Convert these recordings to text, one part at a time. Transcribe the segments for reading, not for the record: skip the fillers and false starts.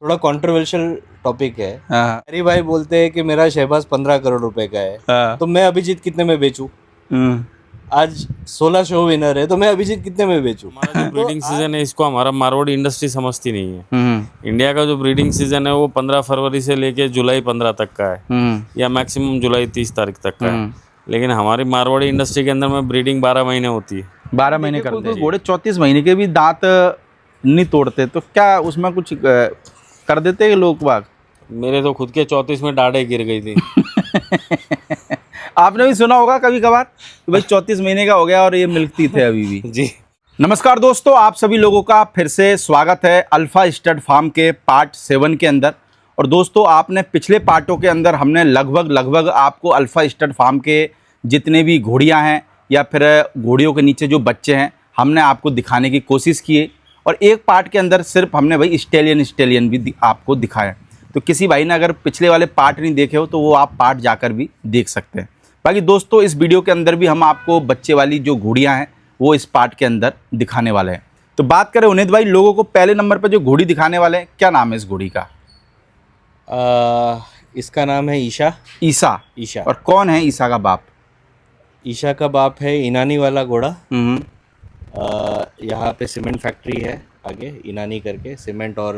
थोड़ा controversial topic है। हाँ मेरी भाई बोलते हैं कि मेरा शहबाज 15 करोड़ रुपए का है, हाँ। तो मैं अभिजीत कितने में बेचूं? आज 16 शो विनर है, तो मैं अभिजीत कितने में बेचूं? हमारा जो ब्रीडिंग सीजन है इसको हमारा मारवाड़ी इंडस्ट्री समझती नहीं है। हम्म इंडिया का जो ब्रीडिंग सीजन है वो 15 फरवरी से लेके जुलाई 15 तक का है, या मैक्सिमम जुलाई 30 तारीख तक का है। लेकिन हमारी मारवाड़ी इंडस्ट्री के अंदर में ब्रीडिंग 12 महीने होती है। 12 महीने करते हैं घोड़े, 34 महीने के भी दांत नहीं तोड़ते, तो क्या उसमें कुछ कर देते हैं लोग बाग? मेरे तो खुद के 34 में डाढ़े गिर गई थी। आपने भी सुना होगा कभी कभार कि भाई 34 महीने का हो गया और ये मिलती थे अभी भी। जी नमस्कार दोस्तों, आप सभी लोगों का फिर से स्वागत है अल्फा स्टड फार्म के पार्ट 7 के अंदर। और दोस्तों, आपने पिछले पार्टों के अंदर हमने लगभग आपको अल्फा स्टड फार्म के जितने भी घोड़ियां हैं या फिर घोड़ियों के नीचे जो बच्चे हैं, हमने आपको दिखाने की कोशिश की है। और एक पार्ट के अंदर सिर्फ हमने भाई स्टेलियन भी आपको दिखाया। तो किसी भाई ने अगर पिछले वाले पार्ट नहीं देखे हो तो वो आप पार्ट जाकर भी देख सकते हैं। बाकी दोस्तों, इस वीडियो के अंदर भी हम आपको बच्चे वाली जो घोड़ियाँ हैं वो इस पार्ट के अंदर दिखाने वाले हैं। तो बात करें उन्नीत भाई, लोगों को पहले नंबर पर जो घोड़ी दिखाने वाले हैं, क्या नाम है इस घोड़ी का? इसका नाम है ईशा। ईशा। और कौन है ईशा का बाप? ईशा का बाप है इनानी वाला घोड़ा। हम्म यहाँ पे सीमेंट फैक्ट्री है आगे, इनानी करके सीमेंट और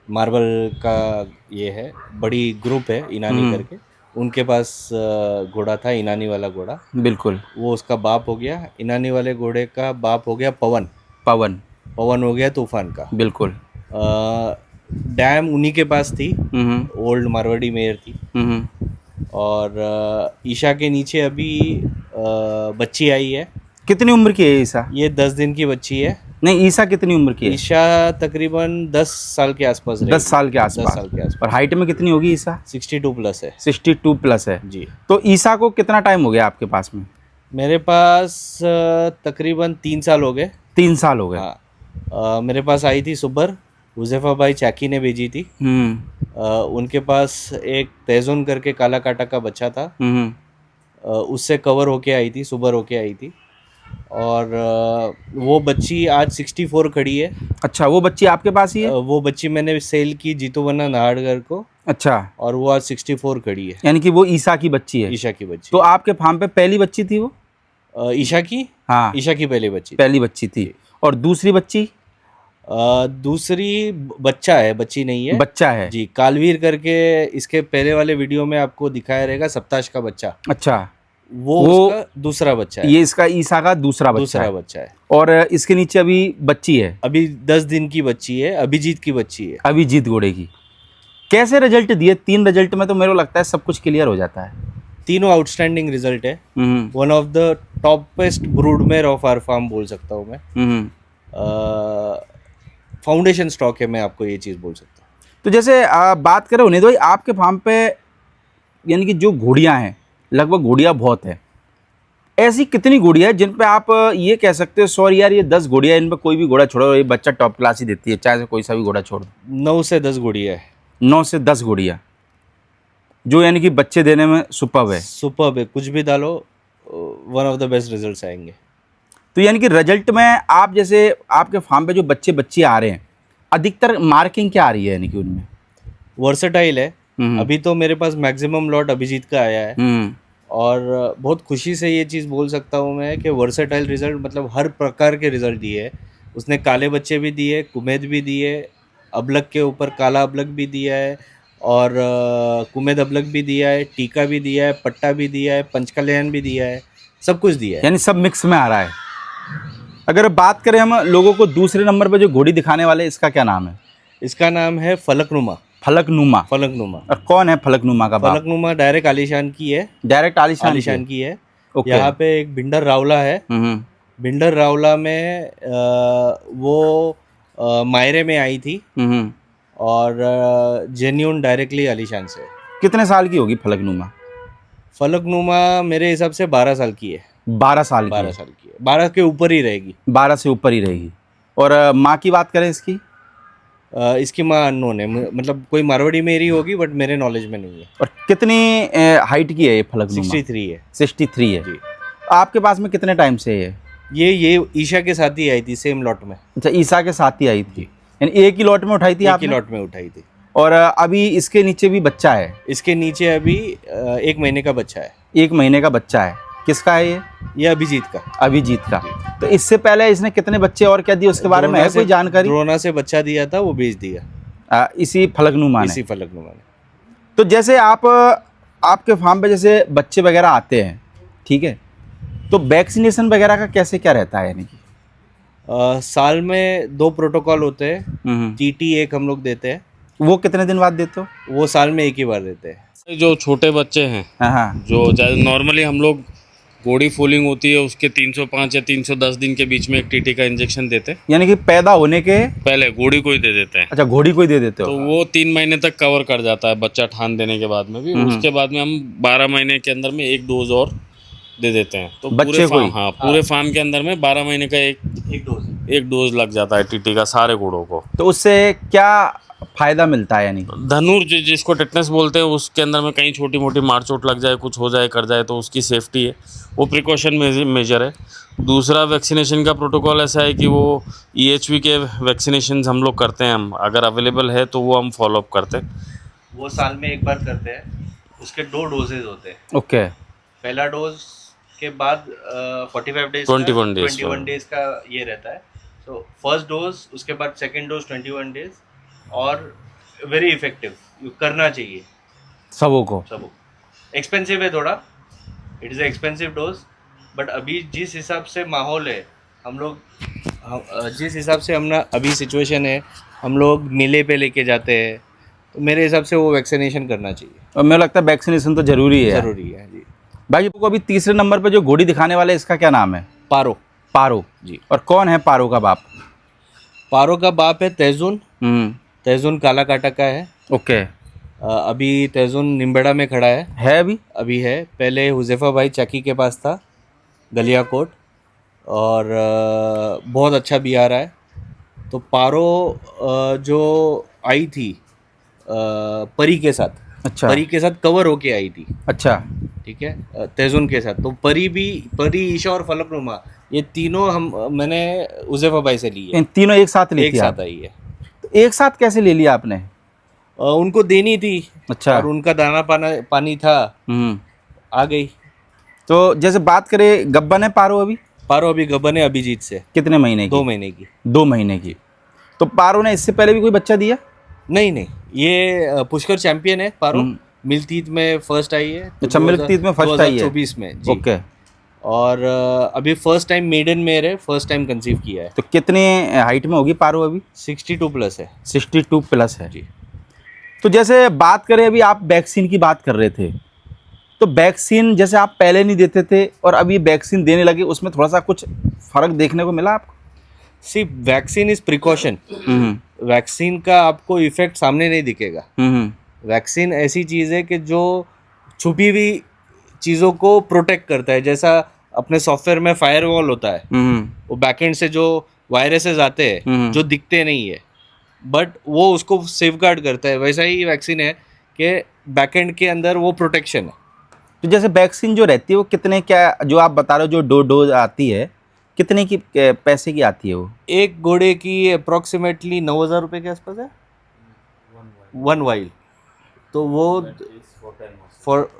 मार्बल का ये है, बड़ी ग्रुप है इनानी करके। उनके पास घोड़ा था, इनानी वाला घोड़ा। बिल्कुल। वो उसका बाप हो गया। इनानी वाले घोड़े का बाप हो गया पवन हो गया तूफान का। बिल्कुल। डैम उन्हीं के पास थी, ओल्ड मारवाड़ी मेयर थी। और ईशा के नीचे अभी बच्ची आई है। कितनी उम्र की है ईशा? ये 10 दिन की बच्ची है। नहीं, ईशा कितनी उम्र की है? ईशा तकरीबन 10 साल के आसपास 10 साल के आसपास। और हाइट में कितनी होगी ईशा? 62 प्लस है। 62 प्लस है जी। तो ईशा को कितना टाइम हो गया आपके पास में? मेरे पास तकरीबन 3 साल हो गए। 3 साल हो गए। हाँ। मेरे पास आई थी सुबर, हुज़ैफा भाई चाकी ने भेजी थी। उनके पास एक तेजुन करके काला काटा का बच्चा था। उससे कवर होके आई थी, सुबर होके आई थी। और वो बच्ची आज 64 खड़ी है। अच्छा, वो बच्ची आपके पास ही है? वो बच्ची मैंने सेल की जीतूवना नाहरगढ़ को। अच्छा। और वो आज 64 खड़ी है। यानी कि वो ईशा की बच्ची है? ईशा की बच्ची। तो आपके फार्म पे पहली बच्ची थी वो? ईशा की? हाँ, ईशा की पहली बच्ची थी। और दूसरी बच्ची? दूसरी बच्चा है, बच्ची नहीं है, बच्चा है जी। कालवीर करके इसके पहले वाले वीडियो में आपको दिखाया रहेगा, सप्ताश का बच्चा। अच्छा, वो उसका दूसरा बच्चा है। ये इसका ईशा का दूसरा बच्चा है। और इसके नीचे अभी बच्ची है, अभी 10 दिन की बच्ची है, अभिजीत की बच्ची है। अभिजीत घोड़े की। कैसे रिजल्ट दिए? 3 रिजल्ट में तो मेरे को लगता है सब कुछ क्लियर हो जाता है। तीनों आउटस्टैंडिंग रिजल्ट है। One of the toppest broodmare of our farm बोल सकता हूँ मैं। फाउंडेशन स्टॉक है, मैं आपको ये चीज़ बोल सकता हूँ। तो जैसे बात करें उन्हें भाई, आपके फार्म पे यानी कि जो घोड़ियाँ हैं, लगभग घोड़ियाँ बहुत है, ऐसी कितनी घोड़ियाँ हैं जिन पे आप ये कह सकते हो सॉरी यार ये 10 घोड़ियाँ, इन पर कोई भी घोड़ा छोड़ो ये बच्चा टॉप क्लास ही देती है, चाहे से कोई सा भी घोड़ा छोड़ दो? 9 से 10 घोड़ियाँ है। 9 से 10 घोड़ियाँ जो यानी कि बच्चे देने में सुपर्ब है। सुपर्ब है, कुछ भी डालो one of the best results आएंगे। तो यानी कि रिजल्ट में आप जैसे आपके फार्म पे जो बच्चे आ रहे हैं, अधिकतर मार्किंग क्या आ रही है यानी कि उनमें? वर्सेटाइल है। अभी तो मेरे पास मैक्सिमम लॉट अभिजीत का आया है। और बहुत खुशी से ये चीज़ बोल सकता हूँ मैं कि वर्सेटाइल रिजल्ट, मतलब हर प्रकार के रिजल्ट दिए। उसने काले बच्चे भी दिए, कुमेद भी दिए, अबलग के ऊपर काला अबलग भी दिया है, और कुमेद अबलग भी दिया है, टीका भी दिया है, पट्टा भी दिया है, पंचकल्याण भी दिया है, सब कुछ दिया है। यानी सब मिक्स में आ रहा है। अगर बात करें हम लोगों को दूसरे नंबर पर जो घोड़ी दिखाने वाले, इसका क्या नाम है? इसका नाम है फलकनुमा। और कौन है फलकनुमा का बाप? फलकनुमा डायरेक्ट आलिशान की है। डायरेक्ट आलिशान की है। यहाँ पे एक भिंडर रावला है। भिंडर रावला में वो मायरे में आई थी। और जेन्यून डायरेक्टली आलिशान से। कितने साल की होगी फलकनुमा? फलकनुमा मेरे हिसाब से 12 साल की है। 12 साल की है। 12 के ऊपर ही रहेगी। 12 से ऊपर ही रहेगी। और माँ की बात करें इसकी? इसकी माँ अननोन है, मतलब कोई मारवाड़ी मेरी होगी बट मेरे नॉलेज में नहीं है। और कितनी हाइट की है ये फलकनुमा? 63 है। 63 है जी। आपके पास में कितने टाइम से है ये ईशा के साथ ही आई थी, सेम लॉट में। अच्छा, ईशा के साथ ही आई थी। यानी एक ही लॉट में उठाई थी एक ही आपने? लॉट में उठाई थी। और अभी इसके नीचे भी बच्चा है? इसके नीचे अभी 1 महीने का बच्चा है। 1 महीने का बच्चा है। किसका है ये अभिजीत का। अभिजीत का। तो इससे पहले इसने कितने बच्चे और क्या दिए उसके बारे में है कोई जानकारी? द्रोणा से बच्चा दिया था, वो बेच दिया इसी फलकनुमा ने। इसी फलकनुमा ने। तो जैसे आपके फार्म पे जैसे बच्चे वगैरह आते हैं, ठीक है, तो वैक्सीनेशन वगैरह का कैसे क्या रहता है? यानी कि साल में 2 प्रोटोकॉल होते हैं। टीटी एक हम लोग देते हैं। वो कितने दिन बाद देते हो? वो साल में एक ही बार देते हैं। जो छोटे बच्चे हैं, हाँ, जो नॉर्मली हम लोग बॉडी फूलिंग होती है उसके 305 या 310 दिन के बीच में एक टीटी का इंजेक्शन देते हैं। यानी कि पैदा होने के पहले घोड़ी को ही दे देते हैं। अच्छा, घोड़ी को ही दे देते हो? तो वो 3 महीने तक कवर कर जाता है बच्चा ठान देने के बाद में भी। उसके बाद में हम 12 महीने के अंदर में एक डोज और दे देते हैं। तो बच्चे को ही? हाँ, पूरे फार्म के अंदर में 12 महीने का एक डोज लग जाता है टीटी का सारे घोड़ों को। तो उससे क्या फायदा मिलता है? यानी धनुर जिसको टेटनस बोलते हैं, उसके अंदर में कहीं छोटी मोटी मार चोट लग जाए, कुछ हो जाए कर जाए, तो उसकी सेफ्टी है, वो प्रिकॉशन मेजर है। दूसरा वैक्सीनेशन का प्रोटोकॉल ऐसा है कि वो EHV के वैक्सीनेशन हम लोग करते हैं। हम अगर अवेलेबल है तो वो हम फॉलोअप करते हैं। वो साल में एक बार करते हैं। उसके 2 डोजेज होते हैं। ओके। पहला डोज के बाद 45 डेज 21 डेज का ये रहता है। तो फर्स्ट डोज, उसके बाद सेकंड डोज 21 डेज, और वेरी इफेक्टिव, करना चाहिए सबको। एक्सपेंसिव है थोड़ा, it is expensive dose, but अभी जिस हिसाब से माहौल है, जिस हिसाब से हम अभी सिचुएशन है, हम लोग नीले पे लेके जाते हैं, तो मेरे हिसाब से वो वैक्सीनेशन करना चाहिए। और मुझे लगता है वैक्सीनेशन तो जरूरी है। ज़रूरी है जी। भाई को अभी तीसरे नंबर पे जो घोड़ी दिखाने वाले, इसका क्या नाम है? पारो। पारो जी। और कौन है पारो का बाप? पारो का बाप है तैजून। तैजून काला काटा का है। ओके। अभी तैजून निम्बेड़ा में खड़ा है अभी है। पहले हुज़ैफा भाई चकी के पास था, गलियाकोट, और बहुत अच्छा भी आ रहा है। तो पारो जो आई थी परी के साथ, अच्छा, परी के साथ कवर होके आई थी। अच्छा, ठीक है, तैजून के साथ। तो परी, ईशा और फलकनुमा, ये तीनों मैंने हुज़ैफा भाई से ली है। इन तीनों एक साथ ली थी? एक साथ आई है। तो एक साथ कैसे ले लिया आपने? उनको देनी थी। अच्छा। और उनका दाना पानी था, आ गई। तो जैसे बात करें, गब्बन है पारो अभी गब्बन है अभिजीत से। कितने महीने की? 2 महीने की। 2 महीने की। तो पारो ने इससे पहले भी कोई बच्चा दिया? नहीं, ये पुष्कर चैंपियन है पारो। मिल्कतीत में फर्स्ट आई है। अच्छा, मिल्कतीत में फर्स्ट आई है 2024 में जी। ओके। और अभी फर्स्ट टाइम मेडन मेयर है, फर्स्ट टाइम कंसीव किया है। तो कितने हाइट में होगी पारो अभी? 62 प्लस है। 62 प्लस है जी। तो जैसे बात करें, अभी आप वैक्सीन की बात कर रहे थे, तो वैक्सीन जैसे आप पहले नहीं देते थे और अभी वैक्सीन देने लगे, उसमें थोड़ा सा कुछ फ़र्क देखने को मिला आपको? सी, वैक्सीन इज प्रिकॉशन। वैक्सीन का आपको इफेक्ट सामने नहीं दिखेगा। वैक्सीन ऐसी चीज़ है कि जो छुपी हुई चीज़ों को प्रोटेक्ट करता है। जैसा अपने सॉफ्टवेयर में फायरवॉल होता है, वो बैकएंड से जो वायरसेस आते हैं जो दिखते नहीं है, बट वो उसको सेफगार्ड करता है। वैसा ही वैक्सीन है कि बैकएंड के अंदर वो प्रोटेक्शन है। तो जैसे वैक्सीन जो रहती है वो कितने, क्या जो आप बता रहे हो, जो डोज आती है, कितने की पैसे की आती है वो? एक घोड़े की अप्रॉक्सीमेटली 9,000 रुपये के आसपास है, 1 वाइल। तो वो for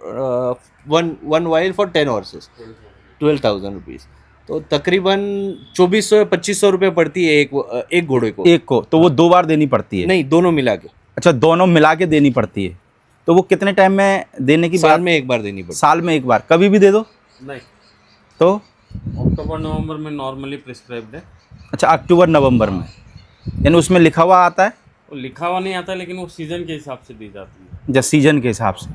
1 while for 10 horses 12,000 rupees. तो तकरीबन 2,400 या 2,500 रुपये पड़ती है एक घोड़े को। एक को? तो वो 2 बार देनी पड़ती है? नहीं, दोनों मिला के। अच्छा, दोनों मिला के देनी पड़ती है। तो वो कितने टाइम में देने की? साल में एक बार देनी पड़ती है। साल में एक बार? कभी भी दे दो? नहीं। तो अक्टूबर नवंबर में नॉर्मली प्रिस्क्राइब्ड है। अच्छा, अक्टूबर नवंबर में, यानी उसमें लिखा हुआ आता है? वो लिखा हुआ नहीं आता, लेकिन वो सीजन के हिसाब से दी जाती है। जब सीजन के हिसाब से।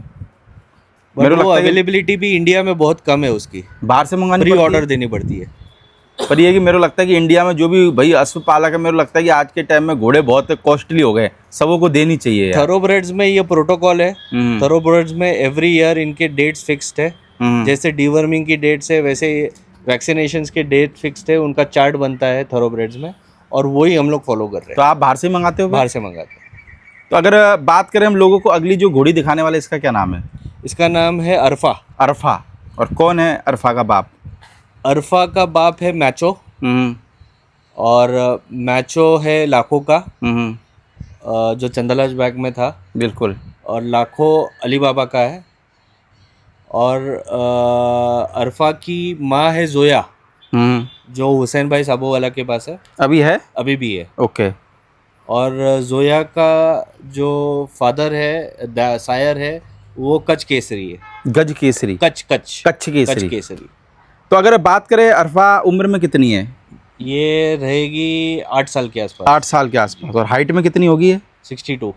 मेरे को अवेलेबिलिटी भी इंडिया में बहुत कम है उसकी, बाहर से मंगानी प्री ऑर्डर देनी पड़ती है। पर ये कि मेरे को लगता है कि इंडिया में जो भी भाई अश्वपालक है, मेरे को लगता है कि आज के टाइम में घोड़े बहुत कॉस्टली हो गए, सबों को देनी चाहिए। थरोब्रेड्स में ये प्रोटोकॉल है। थरोब्रेड्स में एवरी ईयर इनके डेट्स फिक्स्ड है। जैसे डीवर्मिंग की डेट्स है, वैसे वैक्सीनेशंस के डेट फिक्स्ड है। उनका चार्ट बनता है थरोब्रेड्स में, और वही हम लोग फॉलो कर रहे हैं। तो आप बाहर से मंगाते हो? बाहर से मंगाते हैं। तो अगर बात करें हम लोगों को, अगली जो घोड़ी दिखाने वाले, इसका क्या नाम है? इसका नाम है अरफा। अरफा। और कौन है अरफा का बाप? अरफा का बाप है मैचो, और मैचो है लाखों का, हम्म, जो चंदलाज बैग में था, बिल्कुल। और लाखों अली बाबा का है। और अरफा की माँ है जोया, जो हुसैन भाई साबोवाला के पास है, अभी है। अभी भी है। ओके। और जोया का जो फादर है, सायर है, वो कच्छ केसरी है। गज केसरी। कच्छ कच्छ कच्छ केसरी। केसरी। तो अगर बात करें अरफा उम्र में कितनी है? ये रहेगी 8 साल के आसपास। 8 साल के आसपास। और हाइट में कितनी होगी है? 62।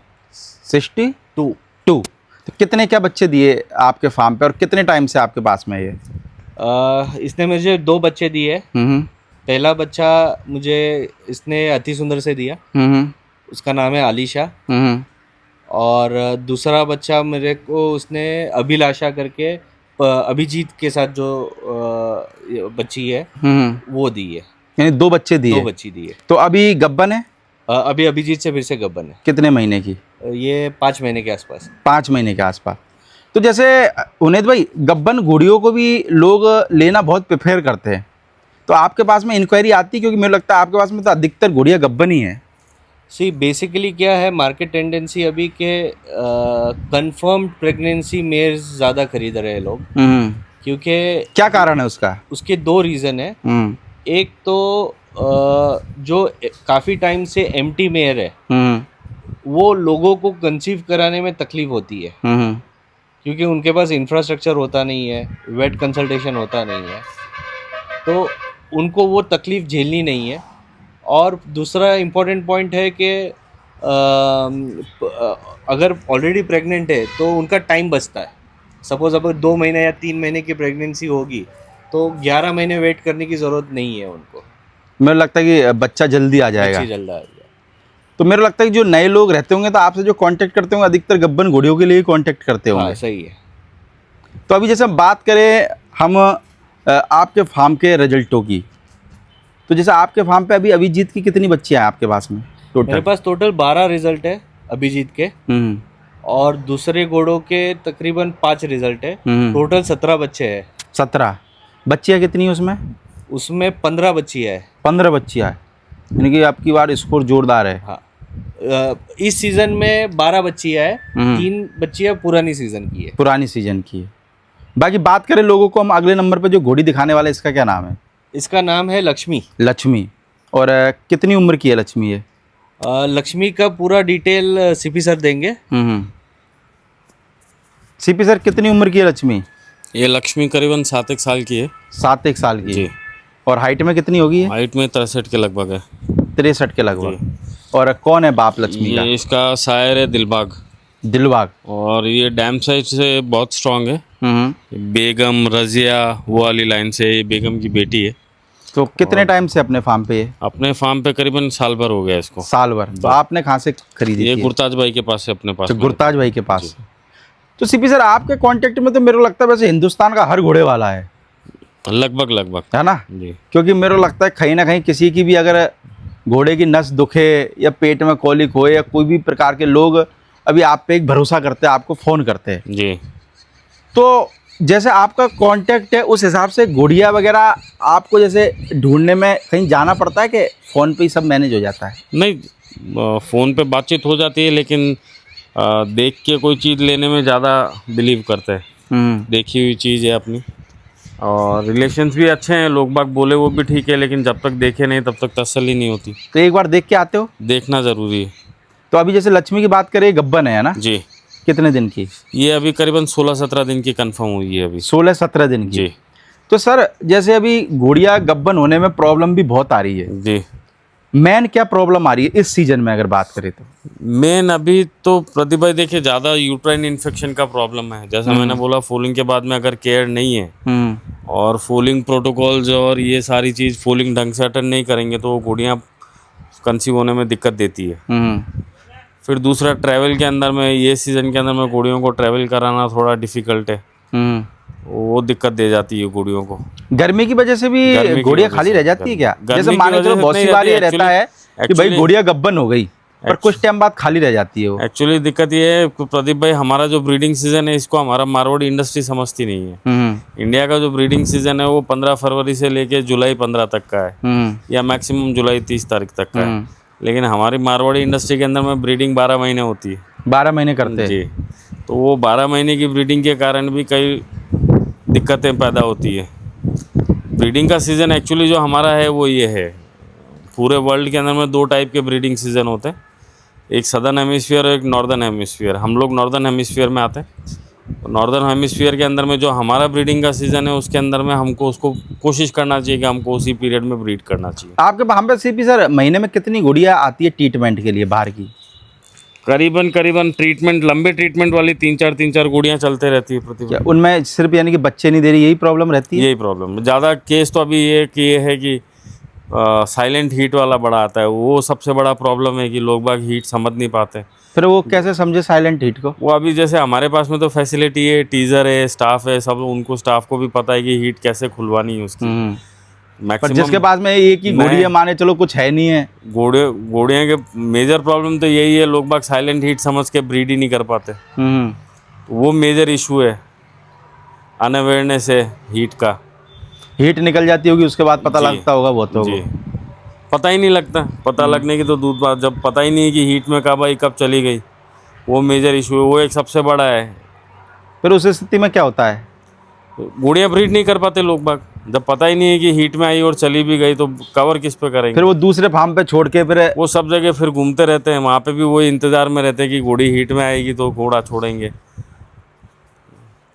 62। तो कितने क्या बच्चे दिए आपके फार्म पे और कितने टाइम से आपके पास में है ये? इसने मुझे 2 बच्चे दिए। हम्म, पहला बच्चा मुझे इसने अति सुंदर से दिया, हम्म, उसका नाम है आलिशा। हम्म, और दूसरा बच्चा मेरे को उसने अभिलाषा करके अभिजीत के साथ जो ये बच्ची है वो दी है। यानी 2 बच्चे दिए। 2 बच्ची दी है। तो अभी गब्बन है अभी अभिजीत से फिर से गब्बन है। कितने महीने की? ये 5 महीने के आसपास। 5 महीने के आसपास। तो जैसे उन्हें भाई गब्बन घोड़ियों को भी लोग लेना बहुत प्रेफर करते हैं, तो आपके पास में इंक्वायरी आती है? क्योंकि मुझे लगता है आपके पास में तो अधिकतर घोड़ियाँ गब्बन ही हैं। सी बेसिकली क्या है, मार्केट टेंडेंसी अभी के कंफर्म्ड प्रेगनेंसी मेयर्स ज़्यादा खरीद रहे हैं लोग, क्योंकि क्या कारण है उसका? उसके 2 रीज़न है। एक तो जो काफ़ी टाइम से एम्प्टी मेयर है, वो लोगों को कंसीव कराने में तकलीफ होती है, क्योंकि उनके पास इंफ्रास्ट्रक्चर होता नहीं है, वेट कंसल्टेशन होता नहीं है, तो उनको वो तकलीफ झेलनी नहीं है। और दूसरा इम्पोर्टेंट पॉइंट है कि अगर ऑलरेडी प्रेग्नेंट है तो उनका टाइम बचता है। सपोज अगर 2 महीने या 3 महीने की प्रेगनेंसी होगी तो 11 महीने वेट करने की ज़रूरत नहीं है उनको। मुझे लगता है कि बच्चा जल्दी आ जाएगा। बच्ची जल्दी आ जाएगा। तो मेरा लगता है कि जो नए लोग रहते होंगे तो आपसे जो कांटेक्ट करते होंगे अधिकतर गब्बन घोड़ियों के लिए ही कांटेक्ट करते होंगे। हाँ, सही है। तो अभी जैसे हम बात करें हम आपके फार्म के रिजल्टों की, तो जैसे आपके फार्म पे अभी अभिजीत की कितनी बच्चियां हैं आपके पास में टोटल? मेरे पास टोटल 12 रिजल्ट है अभिजीत के, और दूसरे घोड़ों के तकरीबन 5 रिजल्ट है। टोटल 17 बच्चे हैं। 17 बच्चियां कितनी है उसमें? उसमें 15 बच्चियां है। 15 बच्चियां है, यानी कि आपकी बार स्कोर जोरदार है। हाँ, इस सीजन में 12 बच्चियां है, 3 बच्चियां पुरानी सीजन की है। पुरानी सीजन की है। बाकी बात करें लोगों को, हम अगले नंबर पे जो घोड़ी दिखाने वाले, इसका क्या नाम है? इसका नाम है लक्ष्मी। लक्ष्मी। और कितनी उम्र की है लक्ष्मी ये? लक्ष्मी का पूरा डिटेल सीपी सर देंगे। सीपी सर, कितनी उम्र की है लक्ष्मी? ये लक्ष्मी करीबन 7 साल की है। 7 साल की जी। और हाइट में कितनी होगी? हाइट में 63 के लगभग है। 63 के लगभग। और कौन है बाप लक्ष्मी का? ये इसका शायर है दिलबाग। दिलबाग। और ये डैम साइड से बहुत स्ट्रांग है। बेगम रजिया वो वाली लाइन से, ये बेगम की बेटी है। तो कितने टाइम से अपने फार्म पे है? अपने फार्म पे करीबन साल भर हो गया इसको। साल भर। तो आपने कहाँ से खरीदी ये थी? गुरताज भाई के पास है, अपने पास। गुरताज भाई के पास। तो सीपी सर, आपके कांटेक्ट में तो मेरे को लगता है वैसे हिंदुस्तान का हर घोड़े वाला है, लगभग है ना? जी। क्योंकि मेरे को लगता है कहीं ना कहीं किसी की भी अगर घोड़े की नस दुखे या पेट में कॉलिक हो या कोई भी प्रकार के, लोग अभी आप पे एक भरोसा करते हैं, आपको फ़ोन करते हैं। जी। तो जैसे आपका कांटेक्ट है उस हिसाब से घोड़िया वगैरह आपको जैसे ढूंढने में कहीं जाना पड़ता है कि फ़ोन पे ही सब मैनेज हो जाता है? नहीं, फ़ोन पे बातचीत हो जाती है, लेकिन देख के कोई चीज़ लेने में ज़्यादा बिलीव करते हैं। देखी हुई चीज़ है अपनी, और रिलेशंस भी अच्छे हैं। लोग बाग बोले वो भी ठीक है, लेकिन जब तक देखे नहीं तब तक तसल्ली नहीं होती। तो एक बार देख के आते हो? देखना ज़रूरी है। तो अभी जैसे लक्ष्मी की बात करें, गब्बन है ना? जी। कितने दिन की? ये अभी करीबन 16-17 दिन की कंफर्म हुई है अभी। 16-17 दिन की। जी। तो सर, जैसे अभी घोड़िया गब्बन होने में प्रॉब्लम भी बहुत आ रही है। जी। मेन क्या प्रॉब्लम आ रही है इस सीजन में अगर बात करें तो? मेन अभी तो प्रतिभा भाई देखिए, ज़्यादा यूट्राइन इन्फेक्शन का प्रॉब्लम है। जैसा मैंने बोला, फूलिंग के बाद में अगर केयर नहीं है और फूलिंग प्रोटोकॉल्स और ये सारी चीज़ फूलिंग ढंग से अटेंड नहीं करेंगे तो घोड़ियाँ कंसीव होने में दिक्कत देती है। फिर दूसरा, ट्रैवल के अंदर में, ये सीज़न के अंदर में घोड़ियों को ट्रैवल कराना थोड़ा डिफ़िकल्ट है। वो दिक्कत दे जाती है घोड़ियों को। गर्मी की वजह से भी घोड़ियाँ खाली रह जाती है क्या? जैसे मान लो बहुत सी बार ये रहता है कि भाई घोड़िया गब्बन हो गई पर कुछ टाइम बाद खाली रह जाती है वो। एक्चुअली दिक्कत ये है प्रदीप भाई, हमारा जो ब्रीडिंग सीजन है इसको हमारा मारवाड़ी इंडस्ट्री समझती नहीं है। इंडिया का जो ब्रीडिंग सीजन है वो 15 फरवरी से लेके जुलाई 15 तक का है, या मैक्सिमम जुलाई 30 तारीख तक का है। लेकिन हमारी मारवाड़ी इंडस्ट्री के अंदर में ब्रीडिंग 12 महीने होती है। 12 महीने करते हैं जी, तो वो 12 महीने की ब्रीडिंग के कारण भी कई दिक्कतें पैदा होती है। ब्रीडिंग का सीज़न एक्चुअली जो हमारा है वो ये है, पूरे वर्ल्ड के अंदर में 2 टाइप के ब्रीडिंग सीज़न होते हैं, एक सदर्न हेमिस्फीयर और एक नॉर्दर्न हेमिस्फीयर। हम लोग नॉर्दर्न हेमिस्फीयर में आते हैं। नॉर्दर्न हेमिस्फीयर के अंदर में जो हमारा ब्रीडिंग का सीज़न है उसके अंदर में हमको उसको कोशिश करना चाहिए कि हमको उसी पीरियड में ब्रीड करना चाहिए। आपके वहाँ पे सीपी सर महीने में कितनी गुड़िया आती है ट्रीटमेंट के लिए बाहर की? करीबन ट्रीटमेंट, लंबे ट्रीटमेंट वाली 3-4 गुड़ियाँ चलते रहती है प्रति। उनमें सिर्फ यानी कि बच्चे नहीं दे रही, यही प्रॉब्लम रहती है? यही प्रॉब्लम ज़्यादा केस तो अभी ये है कि साइलेंट हीट वाला बड़ा आता है, वो सबसे बड़ा प्रॉब्लम है कि लोग बाग हीट समझ नहीं पाते। फिर वो कैसे समझे साइलेंट हीट को? वो अभी जैसे हमारे पास में तो फैसिलिटी है, टीजर है, स्टाफ है, सब उनको स्टाफ को भी पता है कि हीट कैसे खुलवानी है उसकी। पर जिसके पास में एक ही घोड़ी है, माने चलो कुछ है नहीं है, घोड़ियों के मेजर प्रॉब्लम तो यही है, लोग बाग साइलेंट हीट समझ के ब्रीड ही नहीं कर पाते। वो मेजर इशू है, अनअवेयरनेस है हीट का। हीट निकल जाती होगी उसके बाद पता लगता होगा बहुत तो। जी, पता ही नहीं लगता। पता लगने की तो दूध बात, जब पता ही नहीं है कि हीट में कब आई कब चली गई, वो मेजर इशू है, वो एक सबसे बड़ा है। फिर उस स्थिति में क्या होता है? गुड़िया ब्रीड नहीं कर पाते लोग बाग, जब पता ही नहीं है कि हीट में आई और चली भी गई तो कवर किस पे करेंगे। फिर वो दूसरे फार्म पे छोड़ के फिर वो सब जगह फिर घूमते रहते हैं, वहाँ पे भी वही इंतजार में रहते हैं कि घोड़ी हीट में आएगी तो घोड़ा छोड़ेंगे।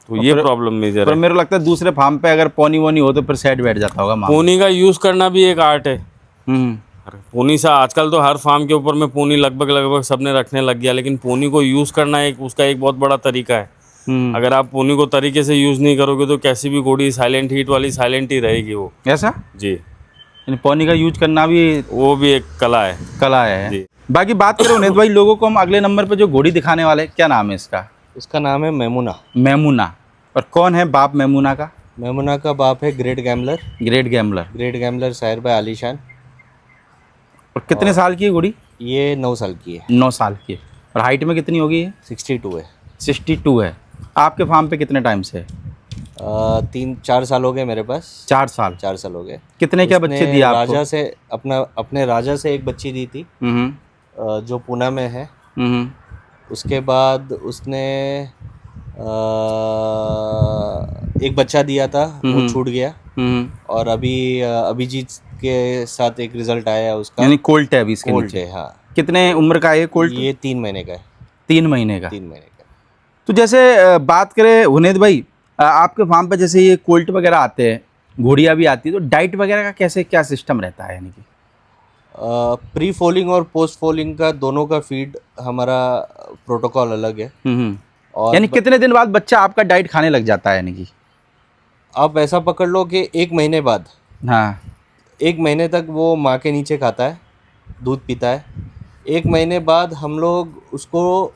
तो ये प्रॉब्लम मेजर पर है। मेरे को लगता है दूसरे फार्म पे अगर पोनी वोनी हो तो फिर साइड बैठ जाता होगा। पोनी का यूज़ करना भी एक आर्ट है। पोनी सा आजकल तो हर फार्म के ऊपर में पोनी लगभग सबने रखने लग गया, लेकिन पोनी को यूज़ करना एक उसका एक बहुत बड़ा तरीका है। अगर आप पोनी को तरीके से यूज़ नहीं करोगे तो कैसी भी घोड़ी साइलेंट हीट वाली साइलेंट ही रहेगी वो। ऐसा जी, यानी पोनी का यूज करना भी वो भी एक कला है। कला है जी। बाकी बात करें उन्हें भाई, लोगों को हम अगले नंबर पे जो घोड़ी दिखाने वाले, क्या नाम है इसका? इसका नाम है मेमुना। मेमुना। और कौन है बाप मेमुना का? मेमुना का बाप है great gambler. Great gambler. Great gambler sire by Alishan. और कितने साल की है घोड़ी? ये 9 साल की है। 9 साल की है। और हाइट में कितनी होगी है? 62 है। 62 है। आपके फार्म पे कितने टाइम से है? 3-4 साल हो गए मेरे पास। 4 साल। 4 साल हो गए। कितने क्या बच्चे दिए आपको? राजा से अपने राजा से एक बच्ची दी थी, जो पूना में है। उसके बाद उसने एक बच्चा दिया था, वो छूट गया। और अभी अभिजीत के साथ एक रिजल्ट आया है उसका, यानी कोल्ट है अभी इसके कोल्ट नीचे। है। हाँ। कितने उम्र का है ये कोल्ट? ये 3 महीने का है। 3 महीने का। 3 महीने का। तो जैसे बात करें हुनैद भाई, आपके फार्म पे जैसे ये कोल्ट वगैरह आते हैं, घोड़ियाँ भी आती है, तो डाइट वगैरह का कैसे क्या सिस्टम रहता है? यानी कि प्री फोलिंग और पोस्ट फोलिंग का दोनों का फीड हमारा प्रोटोकॉल अलग है। और यानी कितने दिन बाद बच्चा आपका डाइट खाने लग जाता है? यानी कि आप ऐसा पकड़ लो कि 1 महीने बाद, हाँ, 1 महीने तक वो माँ के नीचे खाता है, दूध पीता है। 1 महीने बाद हम लोग उसको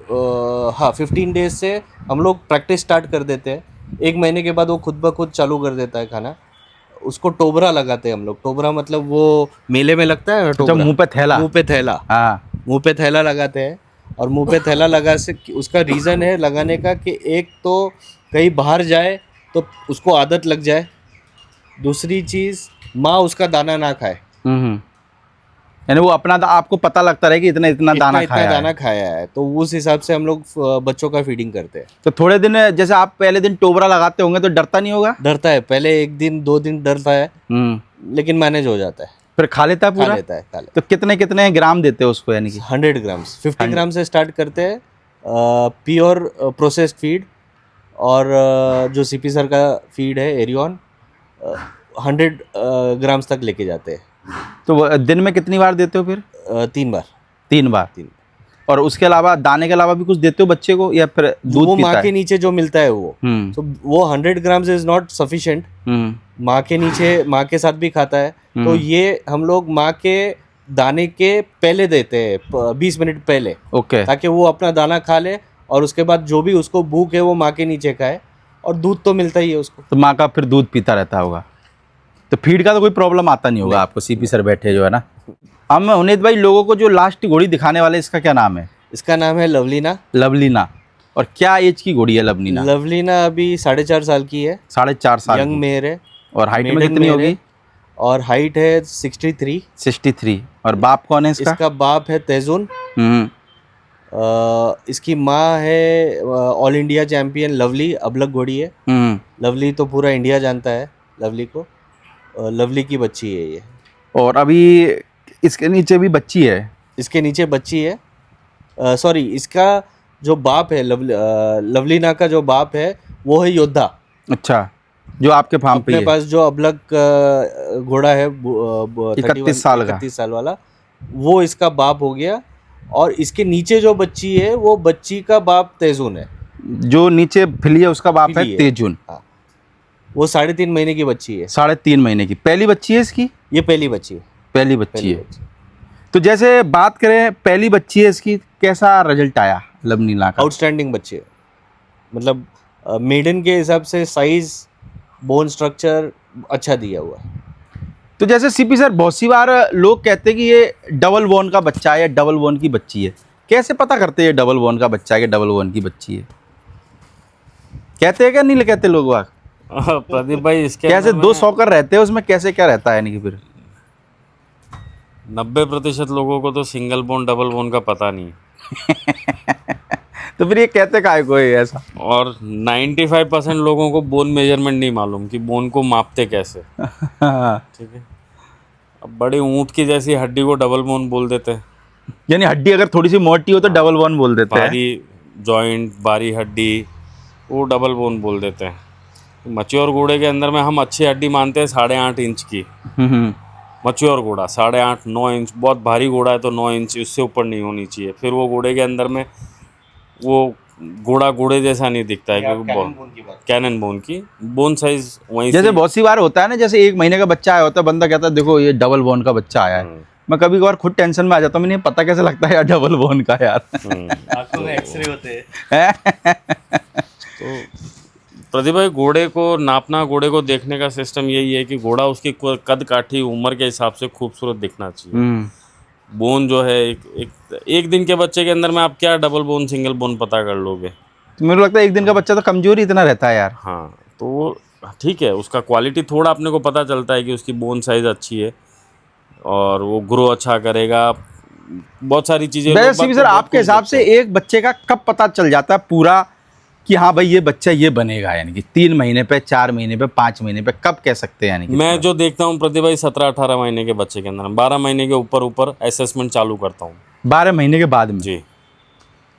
15 डेज से हम लोग प्रैक्टिस स्टार्ट कर देते हैं। 1 महीने के बाद वो खुद ब खुद चालू कर देता है खाना। उसको टोबरा लगाते हैं हम लोग। टोबरा मतलब वो मेले में लगता है ना, टोबरा। मुंह पे थैला। मुंह पे थैला। हाँ, मुंह पे थैला लगाते हैं। और मुंह पे थैला लगा से उसका रीज़न है लगाने का कि एक तो कहीं बाहर जाए तो उसको आदत लग जाए, दूसरी चीज़ माँ उसका दाना ना खाए। यानी वो अपना आपको पता लगता रहे कि इतना इतना दाना खाया है, तो उस हिसाब से हम लोग बच्चों का फीडिंग करते हैं। तो थोड़े दिन जैसे आप पहले दिन टोबरा लगाते होंगे तो डरता नहीं होगा? डरता है, पहले 1 दिन 2 दिन डरता है, लेकिन मैनेज हो जाता है। फिर खा लेता है पूरा? खा लेता है। तो कितने कितने ग्राम देते हो उसको? यानी कि 100 ग्राम्स, 50 ग्राम से स्टार्ट करते हैं प्योर प्रोसेस्ड फीड। और जो सीपी सर का फीड है एरियन, 100 ग्राम्स तक लेके जाते हैं। तो दिन में कितनी बार देते हो फिर? 3 बार। 3 बार। और उसके अलावा दाने के अलावा भी कुछ देते हो बच्चे को, या फिर दूध वो पीता माँ के है? नीचे जो मिलता है वो, तो वो 100 ग्राम्स इज नॉट सफिशिएंट। माँ के नीचे माँ के साथ भी खाता है, तो ये हम लोग माँ के दाने के पहले देते हैं, 20 मिनट पहले। ओके। ताकि वो अपना दाना खा ले और उसके बाद जो भी उसको भूख है वो माँ के नीचे खाए। और दूध तो मिलता ही है उसको, तो माँ का फिर दूध पीता रहता होगा। तो फीड का तो कोई प्रॉब्लम आता नहीं होगा आपको? सीपी सर बैठे जो है ना, हम उन्नीत भाई लोगों को जो लास्ट घोड़ी दिखाने वाले, इसका क्या नाम है? इसका नाम है लवलीना। लवलीना। और क्या एज की घोड़ी है लवलीना? लवलीना अभी 4.5 साल की है। 4.5 साल यंग की। मेयर है। और हाइट में मेडन कितनी मेयर होगी? है। और हाइट है 63। 63। और बाप कौन है इसका? इसका बाप है तेजुन। हम्म। इसकी माँ है ऑल इंडिया चैंपियन लवली, अबलग घोड़ी है। लवली तो पूरा इंडिया जानता है लवली को। लवली की बच्ची है ये। और अभी इसके नीचे भी बच्ची है? इसके नीचे बच्ची है। सॉरी, इसका जो बाप है लवलीना का जो बाप है वो है योद्धा। अच्छा, जो आपके फार्म पे अपने है। पास जो अबलग घोड़ा है 31 साल का। 31 साल वाला, वो इसका बाप हो गया। और इसके नीचे जो बच्ची है वो बच्ची का बाप तेजुन है। जो नीचे फिली है उसका बाप है फिली है। तेजुन। हाँ, वो 3.5 महीने की बच्ची है। 3.5 महीने की पहली बच्ची है इसकी? ये पहली बच्ची है। पहली बच्ची पहली है। बच्ची। तो जैसे बात करें पहली बच्ची है इसकी, कैसा रिजल्ट आया लवलीना का? आउटस्टैंडिंग बच्ची है। मतलब मेडन के हिसाब से साइज, बोन स्ट्रक्चर अच्छा दिया हुआ है। तो जैसे सीपी सर, बहुत सी बार लोग कहते हैं कि ये डबल बोन का बच्चा है या डबल बोन की बच्ची है। कैसे पता करते हैं ये डबल बोन का बच्चा है कि डबल बोन की बच्ची है? कहते हैं क्या नहीं कहते लोग वाक? प्रदीप भाई इसके कैसे अंदर 2 में सॉकर रहते हैं उसमें, कैसे क्या रहता है? यानी कि फिर 90% लोगों को तो सिंगल बोन डबल बोन का पता नहीं है। तो फिर ये कहते काहे को है ऐसा? और 95% लोगों को बोन मेजरमेंट नहीं मालूम कि बोन को मापते कैसे। ठीक है, अब बड़ी ऊंट की जैसी हड्डी को डबल बोन बोल देते हैं। यानी हड्डी अगर थोड़ी सी मोटी हो तो डबल बोन बोल देते हैं। भारी जॉइंट, भारी हड्डी, वो डबल बोन बोल देते हैं। मच्योर घोड़े के अंदर में हम अच्छी हड्डी मानते हैं 8.5 इंच की। मच्योर घोड़ा 8.5 9 इंच, बहुत भारी घोड़ा है तो 9 इंच, उससे ऊपर नहीं होनी चाहिए। फिर वो घोड़े के अंदर में वो घोड़ा घोड़े जैसा नहीं दिखता है, क्योंकि कैनन बोन की बोन साइज वहीं जैसे से। बहुत सी बार होता है ना, जैसे 1 महीने का बच्चा आया होता है, बंदा कहता है देखो ये डबल बोन का बच्चा आया है। मैं कभी कभार खुद टेंशन में आ जाता हूँ, मैंने पता कैसे लगता है यार डबल बोन का यार। आंखों में एक्सरे होते हैं। तो प्रदीप भाई, घोड़े को नापना, घोड़े को देखने का सिस्टम यही है कि घोड़ा उसकी कद काठी उम्र के हिसाब से खूबसूरत दिखना चाहिए। बोन जो है एक दिन के बच्चे के अंदर में आप क्या डबल बोन सिंगल बोन पता कर लोगे? तो मेरे को लगता है 1 दिन का बच्चा तो कमजोर ही इतना रहता है यार। हाँ, तो वो ठीक है, उसका क्वालिटी थोड़ा अपने को पता चलता है कि उसकी बोन साइज अच्छी है और वो ग्रो अच्छा करेगा, बहुत सारी चीज़ें। वैसे सर, आपके हिसाब से एक बच्चे का कब पता चल जाता है पूरा कि हाँ भाई ये बच्चा ये बनेगा? यानी कि 3 महीने पे, 4 महीने पे, 5 महीने पे, कब कह सकते हैं? यानी कि मैं जो देखता हूँ प्रदीप भाई, 17-18 महीने के बच्चे के अंदर, 12 महीने के ऊपर असेसमेंट चालू करता हूँ। 12 महीने के बाद में जी।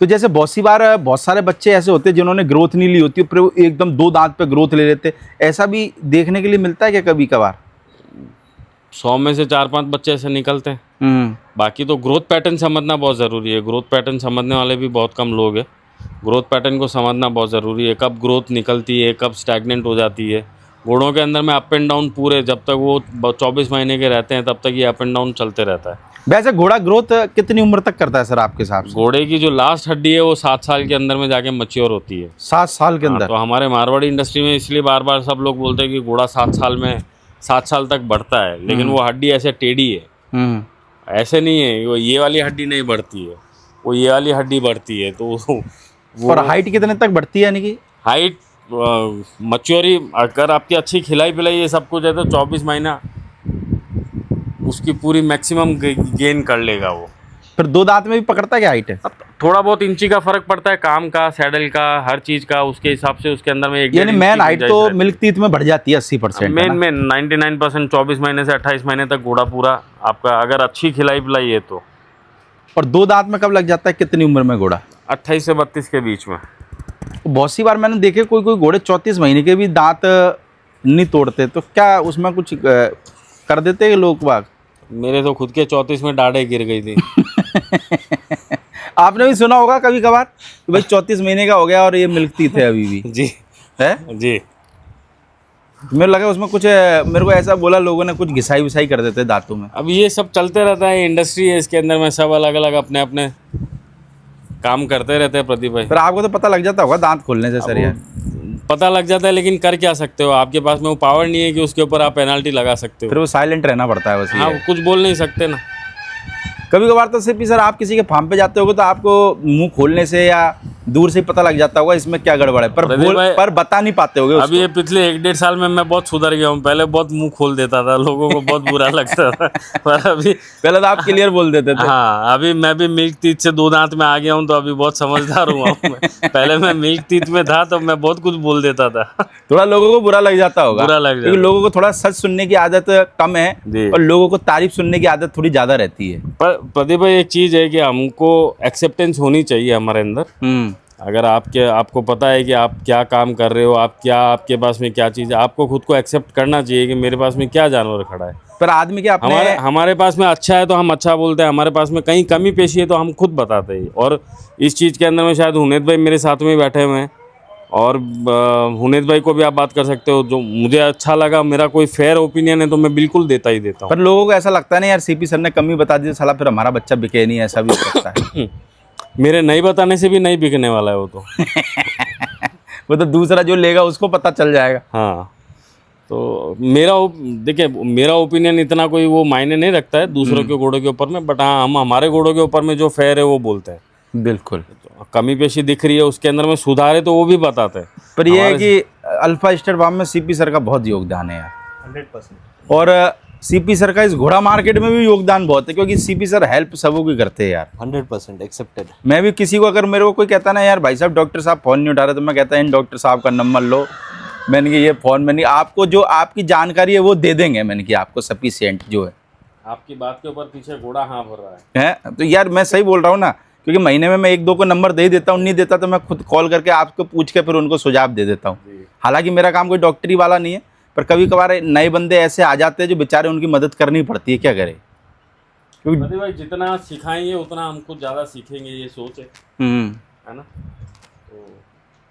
तो जैसे बहुत सी बार बहुत सारे बच्चे ऐसे होते हैं जिन्होंने ग्रोथ नहीं ली होती, फिर वो एकदम 2 दांत पे ग्रोथ ले लेते, ऐसा भी देखने के लिए मिलता है क्या कभी कभार? 100 में से 4-5 बच्चे ऐसे निकलते हैं। बाकी तो ग्रोथ पैटर्न समझना बहुत ज़रूरी है। ग्रोथ पैटर्न समझने वाले भी बहुत कम लोग हैं। ग्रोथ पैटर्न को समझना बहुत ज़रूरी है, कब ग्रोथ निकलती है, कब स्टैगनेंट हो जाती है। घोड़ों के अंदर में अप एंड डाउन पूरे, जब तक वो 24 महीने के रहते हैं तब तक ये अप एंड डाउन चलते रहता है। वैसे घोड़ा ग्रोथ कितनी उम्र तक करता है सर आपके हिसाब से? घोड़े की जो लास्ट हड्डी है वो 7 साल के अंदर में जाके मैच्योर होती है। 7 साल के हाँ, अंदर? तो हमारे मारवाड़ी इंडस्ट्री में इसलिए बार बार सब लोग बोलते हैं कि घोड़ा 7 साल तक बढ़ता है, लेकिन वो हड्डी ऐसे टेढ़ी है। ऐसे नहीं है, वो ये वाली हड्डी नहीं बढ़ती है, वो ये वाली हड्डी बढ़ती है। तो वो और हाइट कितने तक बढ़ती है? यानी कि हाइट मच्योरी, अगर आपकी अच्छी खिलाई पिलाई ये सब कुछ है तो 24 महीना उसकी पूरी मैक्सिमम गेन कर लेगा वो। फिर 2 दांत में भी पकड़ता है क्या हाइट? अब थोड़ा बहुत इंची का फर्क पड़ता है, काम का, सैडल का, हर चीज का, उसके हिसाब से उसके अंदर में यानी मेन हाइट तो मिल्क टीथ में बढ़ जाती है 80%। मेन 99% 24 महीने से 28 महीने तक घोड़ा पूरा आपका, अगर अच्छी खिलाई पिलाई है तो। और 2 दांत में कब लग जाता है, कितनी उम्र में घोड़ा? 28 से 32 के बीच में। बहुत सी बार मैंने देखे कोई घोड़े 34 महीने के भी दांत नहीं तोड़ते, तो क्या उसमें कुछ कर देते हैं लोग बाग? मेरे तो खुद के 34 में डाढ़े गिर गई थी। आपने भी सुना होगा कभी कभार कि भाई 34 महीने का हो गया और ये मिल्क टीथ है अभी भी। जी है जी। मेरे लगा उसमें कुछ, मेरे को ऐसा बोला लोगों ने, कुछ घिसाई विसाई कर देते दांतों में। अब ये सब चलते रहता है, इंडस्ट्री है, इसके अंदर में सब अलग अलग अपने अपने काम करते रहते हैं प्रदीप भाई। फिर आपको तो पता लग जाता होगा दांत खोलने से सर यार? पता लग जाता है, लेकिन कर क्या सकते हो, आपके पास में वो पावर नहीं है कि उसके ऊपर आप पेनल्टी लगा सकते हो। फिर वो साइलेंट रहना पड़ता है बस। हाँ, कुछ बोल नहीं सकते ना। कभी कभार तो सिर्फ सर आप किसी के फार्म पे जाते होगे तो आपको मुंह खोलने से या दूर से ही पता लग जाता होगा इसमें क्या गड़बड़ है, पर बता नहीं पाते होगे अभी ये पिछले 1-1.5 साल में मैं बहुत सुधर गया हूँ। पहले बहुत मुंह खोल देता था, लोगों को बहुत बुरा लगता था। पर अभी पहले तो आप क्लियर बोल देते थे। हाँ, अभी मैं भी मिल्क टीथ से 2 दांत में आ गया हूँ, तो अभी बहुत समझदार हुआ हूँ मैं। पहले मैं मिल्क टीथ में था तो मैं बहुत कुछ बोल देता था। थोड़ा लोगों को बुरा लग जाता होगा, बुरा लग जाता, क्योंकि लोगों को थोड़ा सच सुनने की आदत कम है और लोगों को तारीफ सुनने की आदत थोड़ी ज्यादा रहती है। पर प्रदीप भाई, एक चीज है कि हमको एक्सेप्टेंस होनी चाहिए हमारे अंदर। अगर आपको पता है कि आप क्या काम कर रहे हो, आपके पास में क्या चीज़ है, आपको खुद को एक्सेप्ट करना चाहिए कि मेरे पास में क्या जानवर खड़ा है। पर आदमी के अपने हमारे पास में अच्छा है तो हम अच्छा बोलते हैं, हमारे पास में कहीं कमी पेशी है तो हम खुद बताते हैं। और इस चीज़ के अंदर में शायद हुनैद भाई मेरे साथ में बैठे हुए हैं, और हुनैद भाई को भी आप बात कर सकते हो। जो मुझे अच्छा लगा, मेरा कोई फेयर ओपिनियन है तो मैं बिल्कुल देता ही देता हूँ। पर लोगों को ऐसा लगता है ना यार, सीपी सर ने कमी बता दी, साला फिर हमारा बच्चा बिके नहीं, ऐसा भी हो सकता है। मेरे नहीं बताने से भी नहीं बिकने वाला है वो तो। वो तो दूसरा जो लेगा उसको पता चल जाएगा। हाँ, तो मेरा ओपिनियन इतना कोई वो मायने नहीं रखता है दूसरों के घोड़ों के ऊपर में, बट हाँ, हम हमारे घोड़ों के ऊपर में जो फेयर है वो बोलते हैं। बिल्कुल। कमी पेशी दिख रही है, उसके अंदर में सुधार है तो वो भी बताते हैं। पर ये है कि अल्फा स्टड फार्म में सीपी सर का बहुत योगदान है यार, 100%। और सीपी सर का इस घोड़ा मार्केट में भी योगदान बहुत है, क्योंकि सीपी सर हेल्प सबों की करते हैं यार। 100% एक्सेप्टेड। मैं भी किसी को, अगर मेरे को कोई कहता ना यार भाई साहब डॉक्टर साहब फ़ोन नहीं उठा रहे, तो मैं कहता इन डॉक्टर साहब का नंबर लो, मैंने कि ये फ़ोन मैंने आपको जो आपकी जानकारी है वो दे देंगे, मैंने कि आपको सफिशिएंट जो है। आपकी बात के ऊपर पीछे घोड़ा हाँ भर रहा है तो यार मैं सही बोल रहा हूँ ना, क्योंकि महीने में मैं 1-2 को नंबर दे देता हूँ, नहीं देता तो मैं खुद कॉल करके आपको पूछ के फिर उनको सुझाव दे देता हूँ। हालांकि मेरा काम कोई डॉक्टरी वाला नहीं है, पर कभी कभार नए बंदे ऐसे आ जाते हैं जो बेचारे, उनकी मदद करनी पड़ती है, क्या करें। क्योंकि भाई जितना सिखाएंगे उतना हमको ज़्यादा सीखेंगे, ये सोच है ना। तो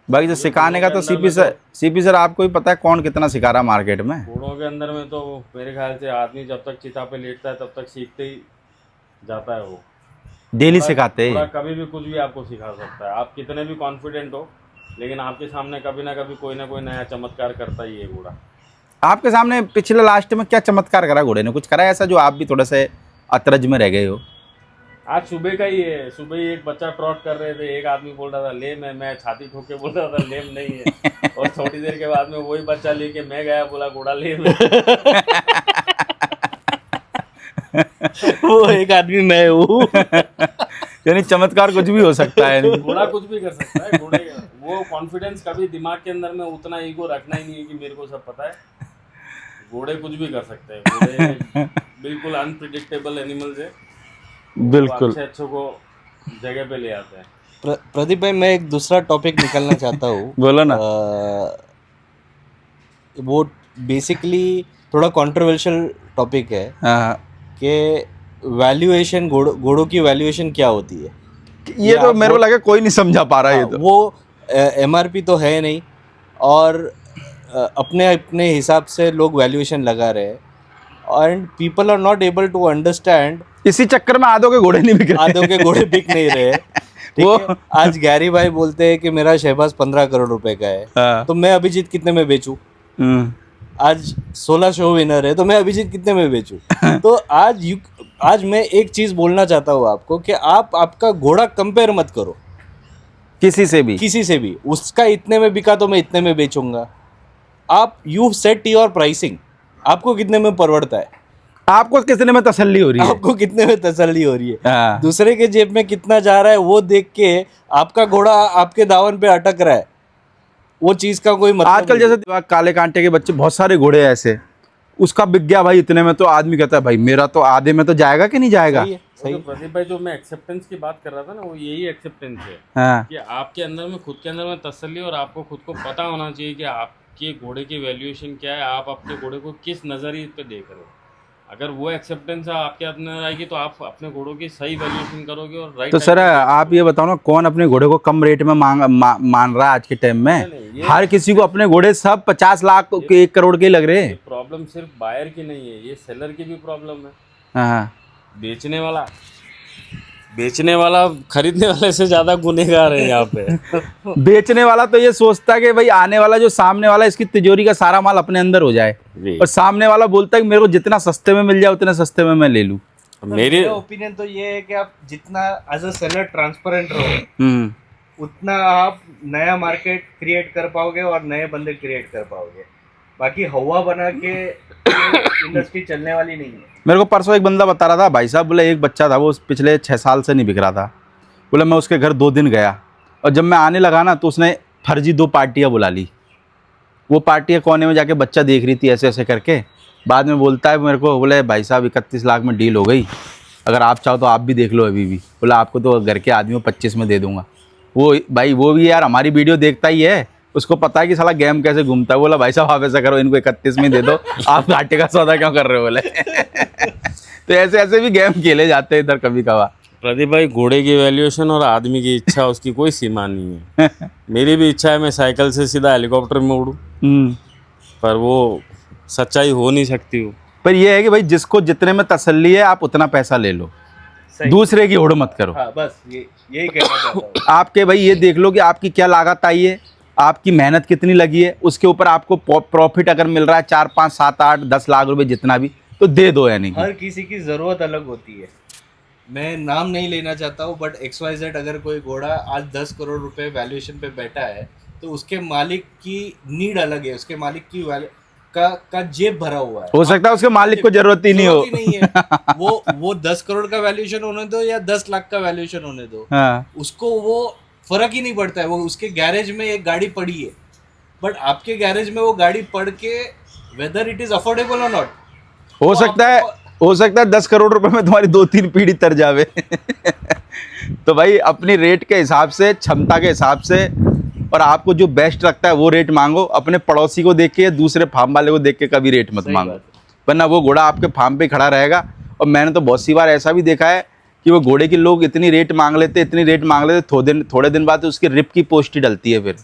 बाकी जो सिखाने का तो सीपी सर आपको ही पता है कौन कितना सिखा रहा मार्केट में। घोड़ों के अंदर में तो मेरे ख्याल से आदमी जब तक चिता पे लेटता है तब तक सीखते ही जाता है। वो डेली सिखाते हैं, कभी भी कुछ भी आपको सिखा सकता है। आप कितने भी कॉन्फिडेंट हो, लेकिन आपके सामने कभी ना कभी कोई ना कोई नया चमत्कार करता ही है घोड़ा। आपके सामने पिछले लास्ट में क्या चमत्कार करा घोड़े ने, कुछ करा ऐसा जो आप भी थोड़ा से अतरज में रह गए हो? आज सुबह का ही है। सुबह ही एक बच्चा ट्रॉट कर रहे थे, एक आदमी बोल रहा था लेम है, मैं छाती ठोक के बोल रहा था लेम नहीं है, और थोड़ी देर के बाद में वही बच्चा लेके मैं गया, बोला घोड़ा लेम है। वो एक आदमी मैं हूँ। यानी चमत्कार कुछ भी हो सकता है। घोड़ा कुछ भी कर सकता है। घोड़े वो कॉन्फिडेंस कभी दिमाग के अंदर में उतना ईगो रखना ही नहीं है कि मेरे को सब पता है। घोड़े कुछ भी कर सकते हैं। घोड़े बिल्कुल अनप्रिडिक्टेबल एनिमल्स है, बिल्कुल अच्छे को जगह पे ले आते हैं। प्रदीप भाई, मैं एक दूसरा टॉपिक निकालना चाहता हूँ। बोलो ना। वो बेसिकली थोड़ा कंट्रोवर्शियल टॉपिक है कि वैल्यूएशन, घोड़ों की वैल्यूएशन क्या होती है। ये तो मेरे को लगा कोई नहीं समझा पा रहा है। ये तो वो एमआरपी तो है नहीं, और अपने अपने हिसाब से लोग वैल्यूएशन लगा रहे हैं, and people are not able to understand. इसी चक्कर में आधों के घोड़े नहीं बिक रहे। आधों के घोड़े बिक नहीं रहे। वो आज गैरी भाई बोलते हैं कि मेरा शहबाज 15 करोड़ रुपए का है, तो मैं अभिजीत कितने में बेचूं? आज 16 शो विनर है, तो मैं अभिजीत कितने में बेचूं? तो आज मैं एक चीज बोलना चाहता हूँ आपको कि आपका घोड़ा कंपेयर मत करो किसी से भी। उसका इतने में बिका तो मैं इतने में बेचूंगा। आप यू सेट योर प्राइसिंग, आपको कितने में परवड़ता है, आपको कितने में तसल्ली हो रही है, दूसरे के जेब में कितना जा रहा है वो देख के आपका घोड़ा आपके दावन पे अटक रहा है, वो चीज का कोई मतलब। आजकल जैसे काले कांटे के बच्चे बहुत सारे घोड़े ऐसे, उसका बिक गया भाई इतने में, तो आदमी कहता है भाई मेरा तो आधे में तो जाएगा कि नहीं जाएगा। सही है। प्रदीप भाई, जो मैं एक्सेप्टेंस की बात कर रहा था ना, वो यही एक्सेप्टेंस है। कि आपके अंदर में, खुद के अंदर में तसल्ली, और आपको खुद को पता होना चाहिए कि आपके घोड़े की वैल्यूएशन क्या है, आप अपने घोड़े को किस नज़रिए पे देख रहे हो। अगर वो एक्सेप्टेंस आपके अंदर आएगी तो आप अपने घोड़ों की सही वैल्यूएशन करोगे और राइट। तो सर आप ये बताओ ना, कौन अपने घोड़े को कम रेट में मान रहा है आज के टाइम में? हर किसी को अपने घोड़े सब 50 लाख के 1 करोड़ के लग रहे हैं। प्रॉब्लम सिर्फ बायर की नहीं है, ये सेलर की भी प्रॉब्लम है। बेचने वाला खरीदने वाले से ज्यादा गुनहगार है यहाँ पे। बेचने वाला तो ये सोचता है कि भाई आने वाला जो सामने वाला, इसकी तिजोरी का सारा माल अपने अंदर हो जाए, और सामने वाला बोलता है कि मेरे को जितना सस्ते में मिल जाए उतने सस्ते में मैं ले लूं। मेरी मेरा ओपिनियन तो ये है कि आप जितना एज अ सेलर ट्रांसपेरेंट रहो हम्म, उतना आप नया मार्केट क्रिएट कर पाओगे और नए बंदे क्रिएट कर पाओगे। बाकी हवा बना के इंडस्ट्री चलने वाली नहीं है। मेरे को परसों एक बंदा बता रहा था, भाई साहब बोले एक बच्चा था वो पिछले 6 साल से नहीं बिक रहा था। बोले मैं उसके घर 2 दिन गया और जब मैं आने लगा ना तो उसने फर्जी 2 पार्टियाँ बुला ली। वो पार्टियाँ कोने में जाके बच्चा देख रही थी ऐसे ऐसे करके। बाद में बोलता है मेरे को, बोले भाई साहब 31 लाख में डील हो गई, अगर आप चाहो तो आप भी देख लो अभी भी। बोला आपको तो घर के आदमी 25 में दे दूंगा। वो भाई वो भी यार हमारी वीडियो देखता ही है, उसको पता है कि साला गेम कैसे घूमता है। बोला भाई साहब आप ऐसा करो, इनको 31 में दे दो, आप घाटे का सौदा क्यों कर रहे हो बोले। तो ऐसे ऐसे भी गेम खेले जाते हैं इधर कभी कभार। प्रदीप भाई, घोड़े की वैल्यूएशन और आदमी की इच्छा, उसकी कोई सीमा नहीं है। मेरी भी इच्छा है मैं साइकिल से सीधा हेलीकॉप्टर में उड़ूं, पर वो सच्चाई हो नहीं सकती हो। पर ये है कि भाई जिसको जितने में तसल्ली है आप उतना पैसा ले लो, सही। दूसरे की होड़ मत करो। हाँ बस यही कहना चाहता हूँ। आपके भाई ये देख लो कि आपकी क्या लागत आई है, आपकी मेहनत कितनी लगी है, उसके ऊपर आपको प्रॉफिट अगर मिल रहा है 4, 5, 7, 8, 10 लाख रुपए जितना भी, तो दे दो। यानी कि हर किसी की जरूरत अलग होती है। मैं नाम नहीं लेना चाहता हूँ बट XYZ अगर कोई घोड़ा आज 10 करोड़ रुपए वैल्यूएशन पे बैठा है तो उसके मालिक की नीड अलग है, उसके मालिक की का जेब भरा हुआ है। हो सकता है उसके मालिक को जरूरत ही नहीं हो। जरूरत ही नहीं है। वो 10 करोड़ का वैल्यूएशन होने दो या 10 लाख का वैल्यूएशन होने दो, हाँ। उसको वो फर्क ही नहीं पड़ता है। वो उसके गैरेज में एक गाड़ी पड़ी है बट आपके गैरेज में वो गाड़ी पड़ के वेदर इट इज अफोर्डेबल और नॉट, हो सकता है 10 करोड़ रुपए में तुम्हारी 2-3 पीढ़ी तर जावे। तो भाई अपनी रेट के हिसाब से, क्षमता के हिसाब से, और आपको जो बेस्ट लगता है वो रेट मांगो। अपने पड़ोसी को देख के, दूसरे फार्म वाले को देख के कभी रेट मत मांगो, वरना वो घोड़ा आपके फार्म पे खड़ा रहेगा। और मैंने तो बहुत सी बार ऐसा भी देखा है कि वो घोड़े के लोग इतनी रेट मांग लेते, थोड़े दिन बाद उसकी रिप की पोस्ट ही डलती है, फिर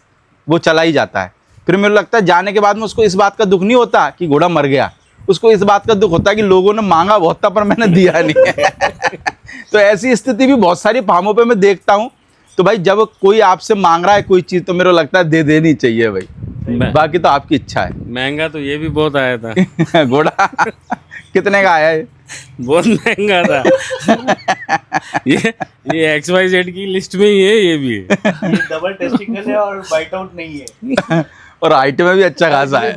वो चला ही जाता है। फिर मुझे लगता है जाने के बाद में उसको इस बात का दुख नहीं होता कि घोड़ा मर गया, उसको इस बात का दुख होता है कि लोगों ने मांगा बहुत था पर मैंने दिया नहीं है। तो ऐसी स्थिति भी बहुत सारी फार्मों पे मैं देखता हूँ। तो भाई जब कोई आपसे मांग रहा है कोई चीज़ तो मेरे को लगता है दे देनी चाहिए भाई, बाकी तो आपकी इच्छा है। महंगा तो ये भी बहुत आया था। घोड़ा कितने का आया है? बहुत महंगा था। ये XYZ की लिस्ट में ही है, ये भी है। ये डबल टेस्टिकल है और बाइट आउट नहीं है और हाइट में भी अच्छा खासा है।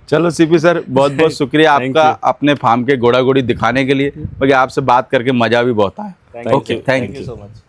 चलो सीपी सर, बहुत बहुत शुक्रिया आपका अपने फार्म के घोड़ा घोड़ी दिखाने के लिए। बाकी आपसे बात करके मजा भी बहुत आया। Thank you thank you so much.